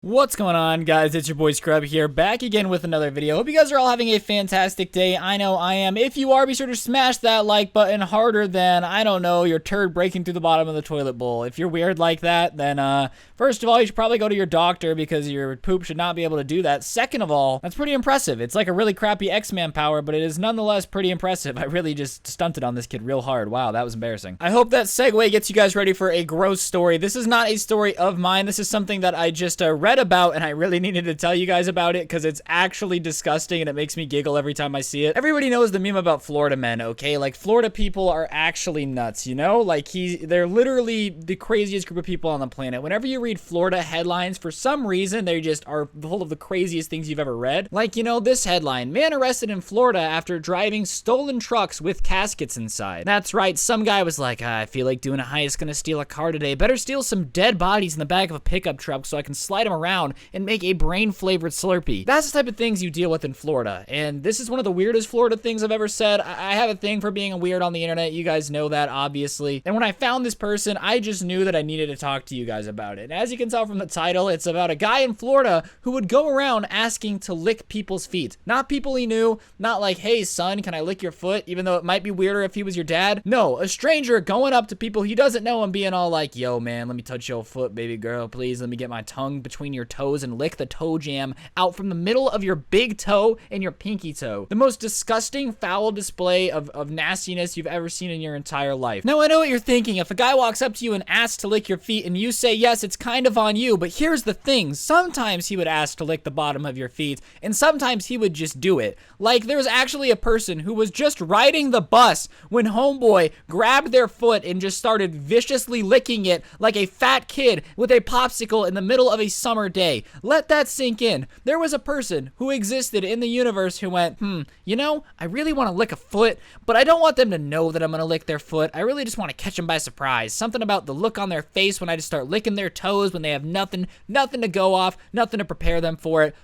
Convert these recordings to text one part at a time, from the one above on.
What's going on, guys? It's your boy Scrub here, back again with another video. Hope you guys are all having a fantastic day. I know I am. If you are, be sure to smash that like button harder than, I don't know, your turd breaking through the bottom of the toilet bowl. If you're weird like that, then, first of all, you should probably go to your doctor because your poop should not be able to do that. Second of all, that's pretty impressive. It's like a really crappy X-Man power, but it is nonetheless pretty impressive. I really just stunted on this kid real hard. Wow, that was embarrassing. I hope that segue gets you guys ready for a gross story. This is not a story of mine. This is something that I just read about, and I really needed to tell you guys about it because it's actually disgusting and it makes me giggle every time I see it. Everybody knows the meme about Florida men, okay? Like, Florida people are actually nuts, you know? Like, they're literally the craziest group of people on the planet. Whenever you read Florida headlines, for some reason, they just are full of the craziest things you've ever read. Like, you know, this headline: man arrested in Florida after driving stolen trucks with caskets inside. That's right, some guy was like, I feel like doing a heist, gonna steal a car today. Better steal some dead bodies in the back of a pickup truck so I can slide them around and make a brain-flavored Slurpee. That's the type of things you deal with in Florida, and this is one of the weirdest Florida things I've ever said. I have a thing for being a weird on the internet. You guys know that, obviously. And when I found this person, I just knew that I needed to talk to you guys about it. And as you can tell from the title, it's about a guy in Florida who would go around asking to lick people's feet. Not people he knew, not like, hey son, can I lick your foot? Even though it might be weirder if he was your dad. No, a stranger going up to people he doesn't know and being all like, yo man, let me touch your foot, baby girl, please. Let me get my tongue between your toes and lick the toe jam out from the middle of your big toe and your pinky toe. The most disgusting, foul display of nastiness you've ever seen in your entire life. Now, I know what you're thinking. If a guy walks up to you and asks to lick your feet and you say yes, it's kind of on you, but here's the thing. Sometimes he would ask to lick the bottom of your feet, and sometimes he would just do it. Like, there was actually a person who was just riding the bus when homeboy grabbed their foot and just started viciously licking it like a fat kid with a popsicle in the middle of a summer day. Let that sink in. There was a person who existed in the universe who went, you know, I really want to lick a foot, but I don't want them to know that I'm going to lick their foot. I really just want to catch them by surprise. Something about the look on their face when I just start licking their toes when they have nothing to go off, nothing to prepare them for it.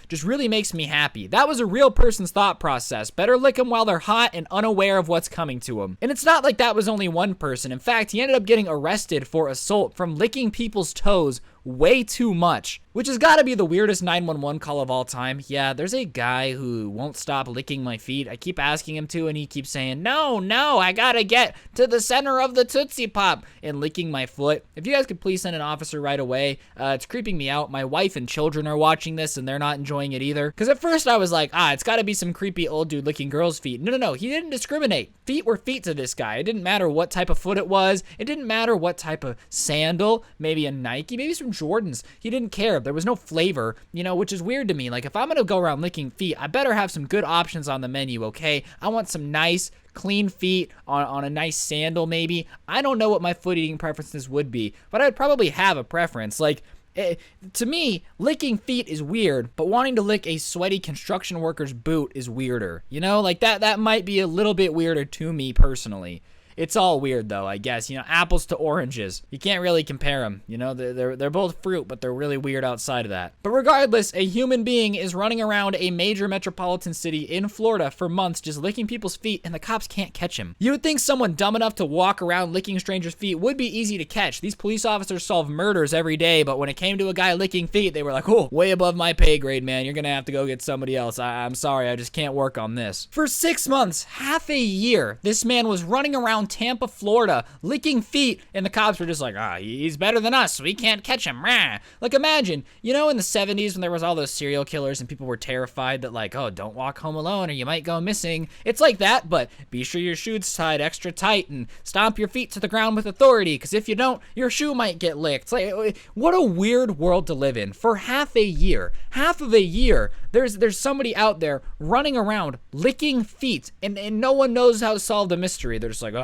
Just really makes me happy. That was a real person's thought process. Better lick them while they're hot and unaware of what's coming to them. And it's not like that was only one person. In fact, he ended up getting arrested for assault from licking people's toes way too much, which has got to be the weirdest 911 call of all time. Yeah, there's a guy who won't stop licking my feet. I keep asking him to, and he keeps saying, no, I gotta get to the center of the Tootsie Pop, and licking my foot. If you guys could please send an officer right away. It's creeping me out. My wife and children are watching this, and they're not enjoying it either. Because at first I was like, it's gotta be some creepy old dude licking girls' feet. No, he didn't discriminate. Feet were feet to this guy. It didn't matter what type of foot it was. It didn't matter what type of sandal, maybe a Nike, maybe some Jordans. He didn't care. There was no flavor, you know, which is weird to me. Like, if I'm gonna go around licking feet, I better have some good options on the menu, okay? I want some nice, clean feet on a nice sandal, maybe. I don't know what my foot eating preferences would be, but I'd probably have a preference. Like, to me, licking feet is weird, but wanting to lick a sweaty construction worker's boot is weirder. You know, like that might be a little bit weirder to me personally. It's all weird though, I guess. You know, apples to oranges. You can't really compare them. You know, they're both fruit, but they're really weird outside of that. But regardless, a human being is running around a major metropolitan city in Florida for months just licking people's feet, and the cops can't catch him. You would think someone dumb enough to walk around licking strangers' feet would be easy to catch. These police officers solve murders every day, but when it came to a guy licking feet, they were like, oh, way above my pay grade, man. You're gonna have to go get somebody else. I'm sorry, I just can't work on this. For 6 months, half a year, this man was running around Tampa, Florida, licking feet, and the cops were just like, he's better than us, we can't catch him. Rah. Like, imagine, you know, in the 70s when there was all those serial killers and people were terrified that, like, don't walk home alone or you might go missing. It's like that, but be sure your shoe's tied extra tight and stomp your feet to the ground with authority, because if you don't, your shoe might get licked. It's like, what a weird world to live in. For half of a year, there's somebody out there running around licking feet, and no one knows how to solve the mystery. They're just like,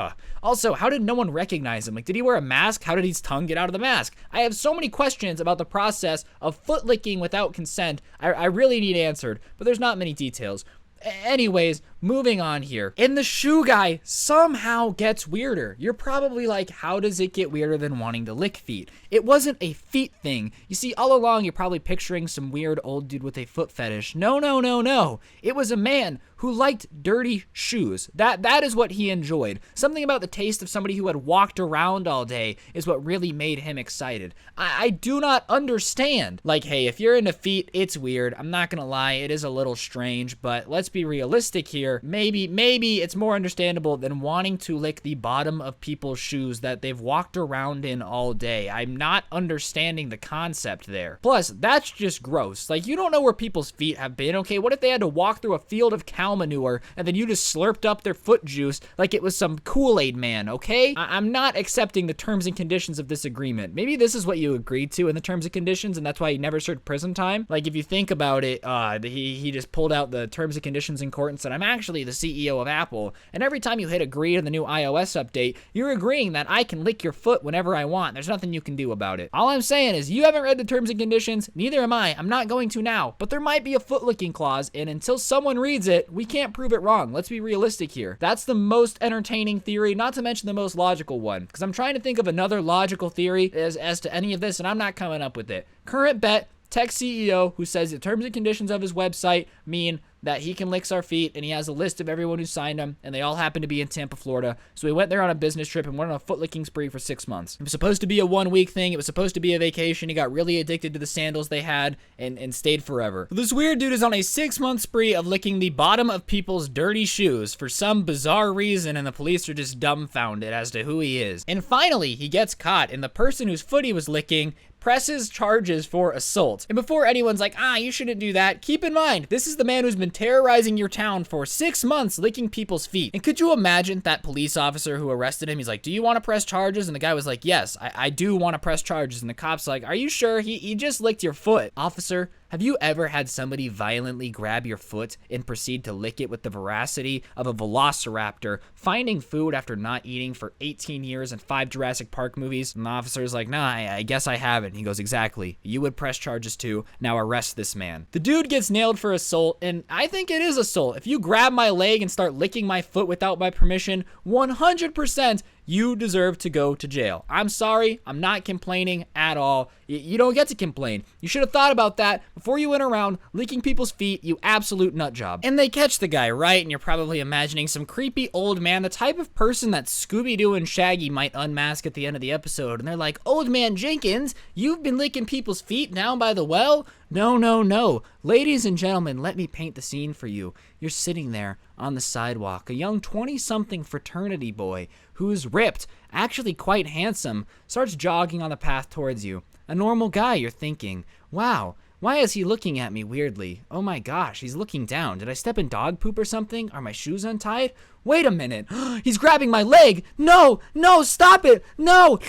Also, how did no one recognize him? Like, did he wear a mask? How did his tongue get out of the mask? I have so many questions about the process of foot licking without consent. I really need answered, but there's not many details. Anyways, moving on here. And the shoe guy somehow gets weirder. You're probably like, how does it get weirder than wanting to lick feet? It wasn't a feet thing. You see, all along, you're probably picturing some weird old dude with a foot fetish. No. It was a man who liked dirty shoes. That is what he enjoyed. Something about the taste of somebody who had walked around all day is what really made him excited. I do not understand. Like, hey, if you're into feet, it's weird. I'm not gonna lie, it is a little strange, but let's be realistic here. Maybe it's more understandable than wanting to lick the bottom of people's shoes that they've walked around in all day. I'm not understanding the concept there. Plus, that's just gross. Like, you don't know where people's feet have been, okay? What if they had to walk through a field of cow manure and then you just slurped up their foot juice like it was some Kool-Aid man, okay? I'm not accepting the terms and conditions of this agreement. Maybe this is what you agreed to in the terms and conditions, and that's why he never served prison time. Like, if you think about it, he just pulled out the terms and conditions in court and said, I'm actually the CEO of Apple, and every time you hit agree to the new iOS update, you're agreeing that I can lick your foot whenever I want. There's nothing you can do about it. All I'm saying is you haven't read the terms and conditions, neither am I. I'm not going to now, but there might be a foot licking clause, and until someone reads it, we can't prove it wrong. Let's be realistic here. That's the most entertaining theory, not to mention the most logical one, because I'm trying to think of another logical theory as to any of this, and I'm not coming up with it. Current bet, tech CEO who says the terms and conditions of his website mean that he can lick our feet, and he has a list of everyone who signed him, and they all happen to be in Tampa, Florida. So he went there on a business trip and went on a foot licking spree for 6 months. It was supposed to be a 1 week thing. It was supposed to be a vacation. He got really addicted to the sandals they had and stayed forever. This weird dude is on a 6-month spree of licking the bottom of people's dirty shoes for some bizarre reason, and the police are just dumbfounded as to who he is. And finally, he gets caught, and the person whose foot he was licking presses charges for assault. And before anyone's like, you shouldn't do that, keep in mind, this is the man who's been terrorizing your town for 6 months, licking people's feet. And could you imagine that police officer who arrested him? He's like, do you want to press charges? And the guy was like, yes, I do want to press charges. And the cop's like, are you sure? He just licked your foot. Officer, have you ever had somebody violently grab your foot and proceed to lick it with the veracity of a velociraptor finding food after not eating for 18 years and 5 Jurassic Park movies? And the officer's like, nah, I guess I haven't. And he goes, exactly. You would press charges too. Now arrest this man. The dude gets nailed for assault, and I think it is assault. If you grab my leg and start licking my foot without my permission, 100% you deserve to go to jail. I'm sorry. I'm not complaining at all. You don't get to complain. You should have thought about that before you went around licking people's feet, you absolute nut job. And they catch the guy, right? And you're probably imagining some creepy old man, the type of person that Scooby-Doo and Shaggy might unmask at the end of the episode. And they're like, Old Man Jenkins, you've been licking people's feet down by the well? No, no, no. Ladies and gentlemen, let me paint the scene for you. You're sitting there on the sidewalk, a young 20-something fraternity boy who's ripped, actually quite handsome, starts jogging on the path towards you. A normal guy, you're thinking, wow, why is he looking at me weirdly? Oh my gosh, he's looking down. Did I step in dog poop or something? Are my shoes untied? Wait a minute. He's grabbing my leg. No, no, stop it. No,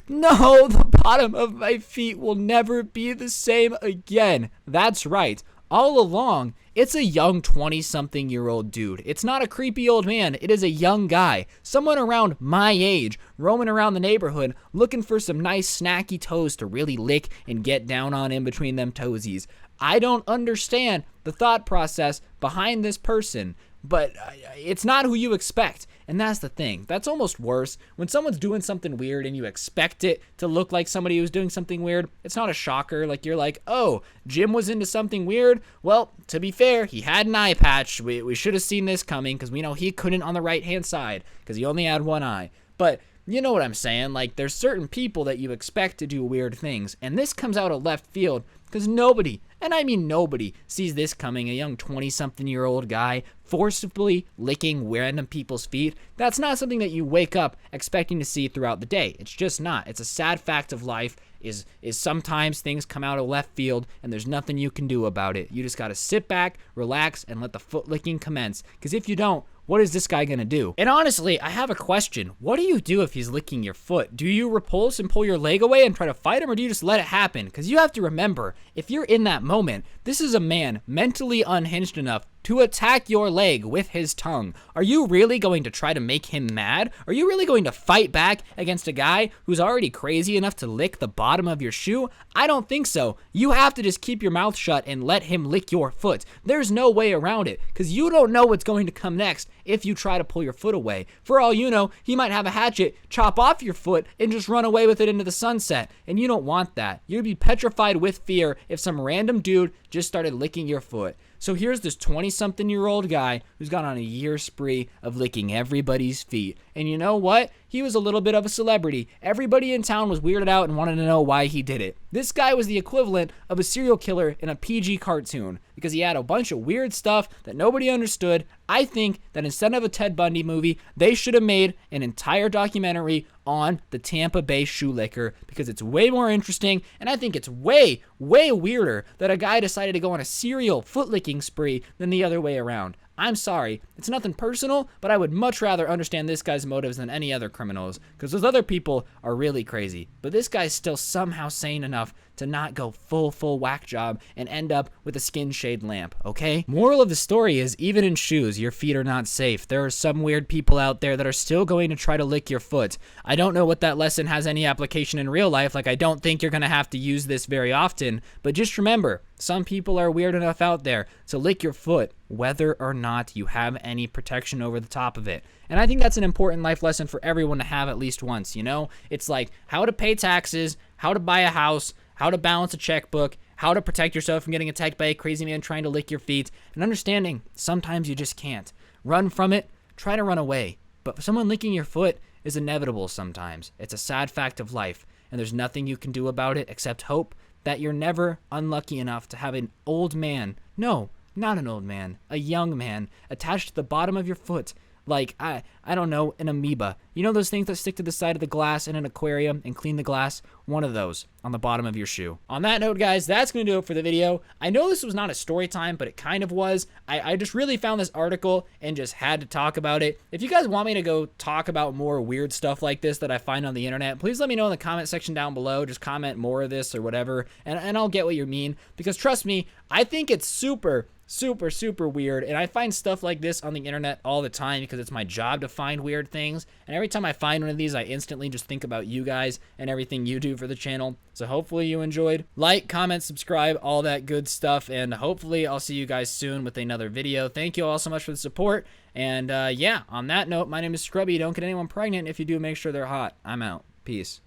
no, the bottom of my feet will never be the same again. That's right. All along, it's a young 20-something-year-old dude. It's not a creepy old man. It is a young guy, someone around my age, roaming around the neighborhood, looking for some nice snacky toes to really lick and get down on in between them toesies. I don't understand the thought process behind this person, but it's not who you expect. And that's the thing. That's almost worse. When someone's doing something weird and you expect it to look like somebody who's doing something weird, it's not a shocker. Like, you're like, oh, Jim was into something weird? Well, to be fair, he had an eye patch. We should have seen this coming because we know he couldn't on the right-hand side because he only had one eye. But you know what I'm saying? Like, there's certain people that you expect to do weird things, and this comes out of left field because nobody, and I mean nobody, sees this coming. A young 20-something-year-old guy forcibly licking random people's feet. That's not something that you wake up expecting to see throughout the day. It's just not. It's a sad fact of life is sometimes things come out of left field and there's nothing you can do about it. You just got to sit back, relax, and let the foot licking commence. Because if you don't, what is this guy gonna do? And honestly, I have a question. What do you do if he's licking your foot? Do you repulse and pull your leg away and try to fight him, or do you just let it happen? Because you have to remember, if you're in that moment, this is a man mentally unhinged enough to attack your leg with his tongue. Are you really going to try to make him mad? Are you really going to fight back against a guy who's already crazy enough to lick the bottom of your shoe? I don't think so. You have to just keep your mouth shut and let him lick your foot. There's no way around it, because you don't know what's going to come next if you try to pull your foot away. For all you know, he might have a hatchet, chop off your foot, and just run away with it into the sunset. And you don't want that. You'd be petrified with fear if some random dude just started licking your foot. So here's this 20-something-year-old guy who's gone on a year spree of licking everybody's feet. And you know what? He was a little bit of a celebrity. Everybody in town was weirded out and wanted to know why he did it. This guy was the equivalent of a serial killer in a PG cartoon because he had a bunch of weird stuff that nobody understood. I think that instead of a Ted Bundy movie, they should have made an entire documentary on the Tampa Bay shoe licker because it's way more interesting, and I think it's way, way weirder that a guy decided to go on a serial foot-licking spree than the other way around. I'm sorry, it's nothing personal, but I would much rather understand this guy's motives than any other criminals, because those other people are really crazy. But this guy's still somehow sane enough to not go full whack job and end up with a skin shade lamp, okay? Moral of the story is, even in shoes, your feet are not safe. There are some weird people out there that are still going to try to lick your foot. I don't know what that lesson has any application in real life, like I don't think you're gonna have to use this very often, but just remember, some people are weird enough out there to lick your foot, whether or not you have any protection over the top of it. And I think that's an important life lesson for everyone to have at least once, you know? It's like how to pay taxes, how to buy a house, how to balance a checkbook, how to protect yourself from getting attacked by a crazy man trying to lick your feet, and understanding sometimes you just can't. Run from it, try to run away. But someone licking your foot is inevitable sometimes. It's a sad fact of life, and there's nothing you can do about it except hope that you're never unlucky enough to have an old man, no, not an old man, a young man, attached to the bottom of your foot, like, I don't know, an amoeba. You know those things that stick to the side of the glass in an aquarium and clean the glass? One of those on the bottom of your shoe. On that note, guys, that's going to do it for the video. I know this was not a story time, but it kind of was. I just really found this article and just had to talk about it. If you guys want me to go talk about more weird stuff like this that I find on the internet, please let me know in the comment section down below. Just comment more of this or whatever, and I'll get what you mean. Because trust me, I think it's super weird, and I find stuff like this on the internet all the time because it's my job to find weird things, and every time I find one of these I instantly just think about you guys and everything you do for the channel. So hopefully you enjoyed. Like, comment, subscribe, all that good stuff, and hopefully I'll see you guys soon with another video. Thank you all so much for the support, and yeah, on that note, my name is Scrubby. Don't get anyone pregnant. If you do, make sure they're hot. I'm out. Peace.